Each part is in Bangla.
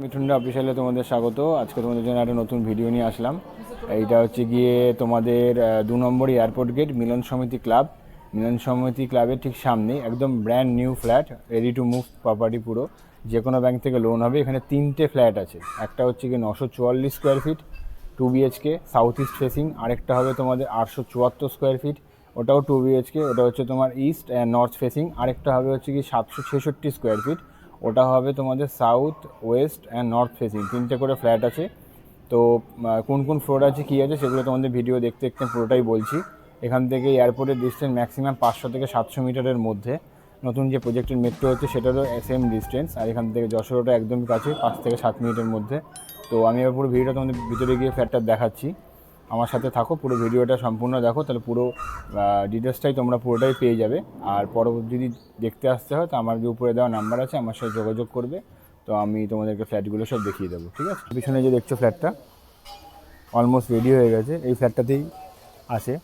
মিঠুনদা অফিসিয়ালে তোমাদের স্বাগত। আজকে তোমাদের জন্য একটা নতুন ভিডিও নিয়ে আসলাম। এইটা হচ্ছে গিয়ে তোমাদের 2 নম্বর এয়ারপোর্ট গেট মিলন সমিতি ক্লাব। মিলন সমিতি ক্লাবের ঠিক সামনে একদম brand new flat, ready to move property. পুরো যে কোনো ব্যাংক থেকে লোন হবে। এখানে 3টে ফ্ল্যাট আছে। একটা হচ্ছে গিয়ে 944 square feet 2 BHK south east facing. আরেকটা হবে তোমাদের 874 স্কোয়ার ফিট, ওটাও 2 BHK, ওটা হচ্ছে তোমার ইস্ট অ্যান্ড নর্থ ফেসিং। আরেকটা হবে হচ্ছে কি 766 স্কোয়ার ফিট, ওটা হবে তোমাদের south West and north facing. 3টে করে ফ্ল্যাট আছে। তো কোন কোন ফ্লোর আছে কী আছে সেগুলো তোমাদের ভিডিও দেখতে দেখতে পুরোটাই বলছি। এখান থেকে এয়ারপোর্টের ডিস্টেন্স ম্যাক্সিমাম 500 থেকে 700 মিটারের মধ্যে। নতুন যে প্রজেক্টের মেট্রো হচ্ছে সেটারও সেম ডিস্টেন্স। আর এখান থেকে যশোরটা একদম কাছে, 5 থেকে 7 মিনিটের মধ্যে। তো আমি এবার পুরো ভিডিওটা তোমাদের ভিতরে গিয়ে ফ্ল্যাটটা দেখাচ্ছি। আমার সাথে থাকো, পুরো ভিডিওটা সম্পূর্ণ দেখো, তাহলে পুরো ডিটেলসটাই তোমরা পুরোটাই পেয়ে যাবে। আর পরবর্তী যদি দেখতে আসতে হয় তো আমার যে উপরে দেওয়া নাম্বার আছে, আমার সাথে যোগাযোগ করবে। তো আমি তোমাদেরকে ফ্ল্যাটগুলো সব দেখিয়ে দেবো, ঠিক আছে? পিছনে যে দেখছো ফ্ল্যাটটা অলমোস্ট রেডি হয়ে গেছে। এই ফ্ল্যাটটাতেই আছে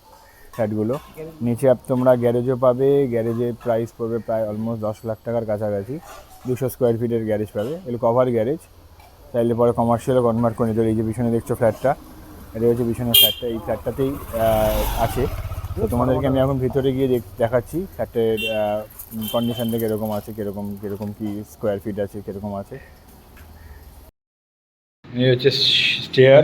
ফ্ল্যাটগুলো। নিচে তোমরা গ্যারেজও পাবে। গ্যারেজের প্রাইস পড়বে প্রায় অলমোস্ট 10 লাখ টাকার কাছাকাছি। 200 স্কোয়ার ফিটের গ্যারেজ পাবে। এগুলো কভার গ্যারেজ, চাইলে পরে কমার্শিয়ালও কনভার্ট করে নিতে হবে। এই যে পিছনে দেখছো ফ্ল্যাটটা, এটা হচ্ছে পিছনের ফ্ল্যাটটা, এই ফ্ল্যাটটাতেই আছে। তো তোমাদেরকে আমি এখন ভিতরে গিয়ে দেখাচ্ছি ফ্ল্যাটের কন্ডিশনটা কীরকম আছে, কীরকম কী স্কোয়ার ফিট আছে, কীরকম আছে। এই হচ্ছে স্টেয়ার।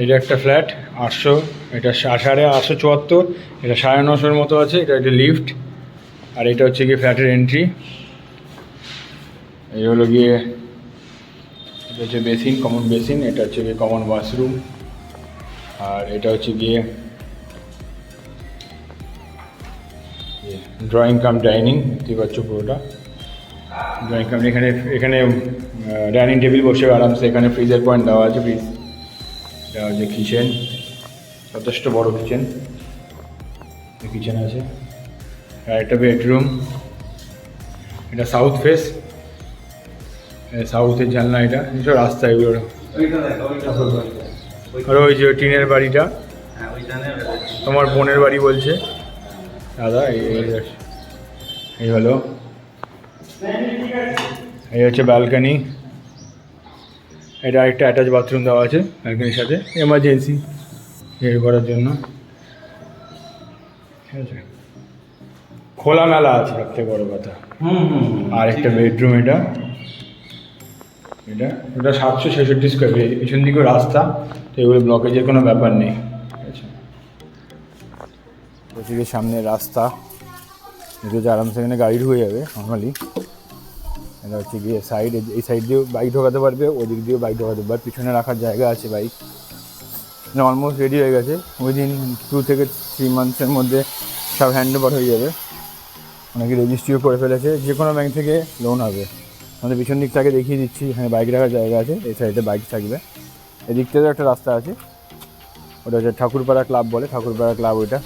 এটা একটা ফ্ল্যাট 800, এটা 874, এটা 950 মতো আছে। এটা একটা লিফট। আর এটা হচ্ছে গিয়ে ফ্ল্যাটের এন্ট্রি। এই হলো গিয়ে, এটা হচ্ছে বেসিন, কমন বেসিন। এটা হচ্ছে গিয়ে কমন ওয়াশরুম। আর এটা হচ্ছে গিয়ে ড্রয়িং কাম ডাইনিং। দেখতে পাচ্ছ পুরোটা ড্রয়িং কাম। এখানে এখানে ডাইনিং টেবিল বসে আরামসে। এখানে ফ্রিজের পয়েন্ট দেওয়া আছে। ফ্রিজ, এটা হচ্ছে কিচেন, যথেষ্ট বড় কিচেন। কিচেন আছে। আর একটা বেডরুম। এটা সাউথ ফেস, সাউথের জানলা। এটা এসব রাস্তা এগুলো। আর ওই যে টিনের বাড়িটা তোমার বোনের বাড়ি বলছে দাদা। এই হলো, এই হচ্ছে ব্যালকানি। এটা একটা অ্যাটাচ বাথরুম দেওয়া আছে ব্যালকানির সাথে, এমার্জেন্সি বের করার জন্য, ঠিক আছে? খোলামেলা আছে সবথেকে বড় কথা। আর একটা বেডরুম। এটা এটা ওটা 766 স্কোয়ার ফিট। পিছন দিকেও রাস্তা, তো এগুলো ব্লকেজের কোনো ব্যাপার নেই, ঠিক আছে? ওদিকে সামনে রাস্তা, এগুলো আরামসে এখানে গাড়ি ঢুকে যাবে নর্মালি। এটা হচ্ছে গিয়ে সাইড, এই সাইড দিয়েও বাইক ঢোকাতে পারবে, ওদিক দিয়েও বাইক ঢোকাতে পারবে। পিছনে রাখার জায়গা আছে বাইক। অলমোস্ট রেডি হয়ে গেছে। উইদিন 2 থেকে 3 মান্থসের মধ্যে সব হ্যান্ড ওভার হয়ে যাবে। অনেকে রেজিস্ট্রিও করে ফেলেছে। যে কোনো ব্যাংক থেকে লোন হবে। আমাদের পিছন দিকটাকে দেখিয়ে দিচ্ছি। এখানে বাইক রাখার জায়গা আছে, এই সাইডে বাইক থাকবে। এদিক থেকেও একটা রাস্তা আছে, ওটা হচ্ছে ঠাকুরপাড়া ক্লাব বলে, ঠাকুরপাড়া ক্লাব। ওইটা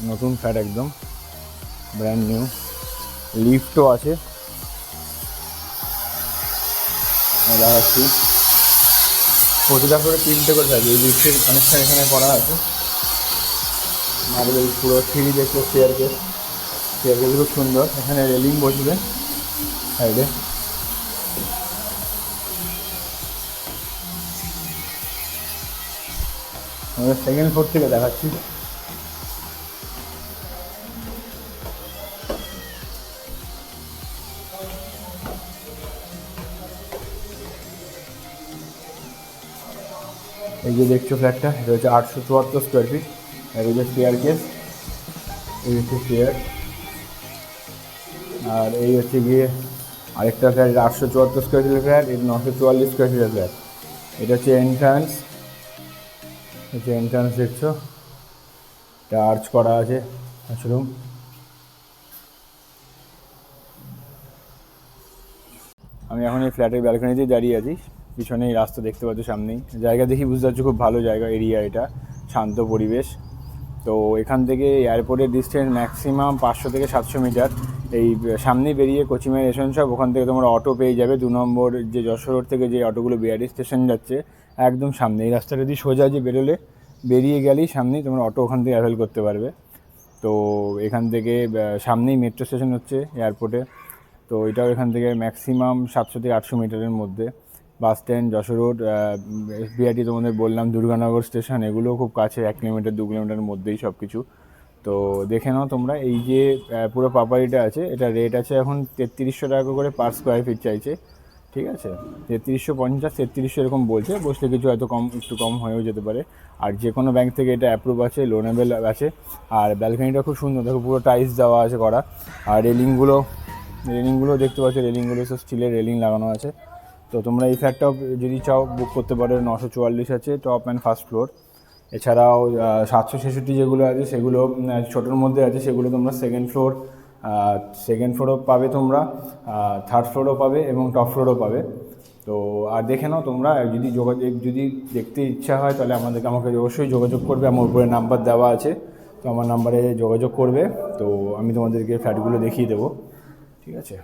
নতুন ফ্ল্যাট, একদম ব্র্যান্ড নিউ। লিফটও আছে, দেখাচ্ছি। প্রতিটা করে 3টে করে থাকবে। এই লিফটের কানেকশান এখানে করা আছে। মার্বেল পুরো থ্রি দেখতে। স্টেয়ারকেস খুব সুন্দর। এখানে রেলিং বসবে সাইডে। আমাদের সেকেন্ড ফ্লোর থেকে দেখাচ্ছি। এই যে দেখছো ফ্ল্যাটটা, এটা হচ্ছে 874 স্কোয়ার ফিট। আর এই যে স্টেয়ারকেস, এই হচ্ছে স্টেয়ার। আর এই হচ্ছে গিয়ে আরেকটা ফ্ল্যাট, এটা 874 স্কোয়ার ফিটের ফ্ল্যাট, এটা 944 স্কোয়ার ফিটের ফ্ল্যাট। এটা হচ্ছে এন্ট্রান্স, হচ্ছে এন্ট্রান্স দেখছো, এটা আর্চ করা আছে, ওয়াশরুম। আমি এখন এই ফ্ল্যাটের ব্যালকনিতেই দাঁড়িয়ে আছি। পিছনেই রাস্তা দেখতে পাচ্ছ, সামনেই জায়গা দেখি বুঝতে পারছো খুব ভালো জায়গা, এরিয়া। এটা শান্ত পরিবেশ। তো এখান থেকে এয়ারপোর্টের ডিস্টেন্স ম্যাক্সিমাম 500 থেকে 700 মিটার। এই সামনেই বেরিয়ে কোচিংয়ের রেশন শপ, ওখান থেকে তোমরা অটো পেয়ে যাবে। 2 নম্বর যে যশোর রোড থেকে যে অটোগুলো বিআরটি স্টেশন যাচ্ছে, একদম সামনে এই রাস্তাটা দিয়ে সোজা যে বেরিয়ে গেলেই সামনেই তোমরা অটো ওখান থেকে অ্যাভেল করতে পারবে। তো এখান থেকে সামনেই মেট্রো স্টেশন হচ্ছে এয়ারপোর্টে। তো তো এটাও এখান থেকে ম্যাক্সিমাম 700 থেকে 800 মিটারের মধ্যে। Bus stand, Jessore road, BRT তোমাদের বললাম, দুর্গানগর স্টেশন, এগুলোও খুব কাছে, 1 কিলোমিটার 2 কিলোমিটারের মধ্যেই সব কিছু। তো দেখে নাও তোমরা। এই যে পুরো প্রপার্টিটা আছে, এটা রেট আছে এখন 3300 টাকা করে পার স্কোয়ার ফিট চাইছে, ঠিক আছে। 3350, 3300 এরকম বলছে, বসলে কিছু হয়তো একটু কম হয়েও যেতে পারে। আর যে কোনো ব্যাংক থেকে এটা অ্যাপ্রুভ আছে, লোনেবল আছে। আর ব্যালকনিটা খুব সুন্দর, দেখো পুরো টাইলস দেওয়া আছে করা। আর রেলিংগুলো দেখতে পাচ্ছ, রেলিংগুলো সব স্টিলের রেলিং লাগানো আছে। তো তোমরা এই ফ্ল্যাটটাও যদি চাও বুক করতে পারো। 944 আছে, টপ অ্যান্ড ফার্স্ট ফ্লোর। এছাড়াও 766 যেগুলো আছে সেগুলো ছোটোর মধ্যে আছে, সেগুলো তোমরা সেকেন্ড ফ্লোরও পাবে তোমরা, থার্ড ফ্লোরও পাবে এবং টপ ফ্লোরও পাবে। তো আর দেখে নাও তোমরা, যদি দেখতে ইচ্ছা হয় তাহলে আমাকে অবশ্যই যোগাযোগ করবে। আমার উপরে নাম্বার দেওয়া আছে, তো আমার নাম্বারে যোগাযোগ করবে। তো আমি তোমাদেরকে ফ্ল্যাটগুলো দেখিয়ে দেবো, ঠিক আছে।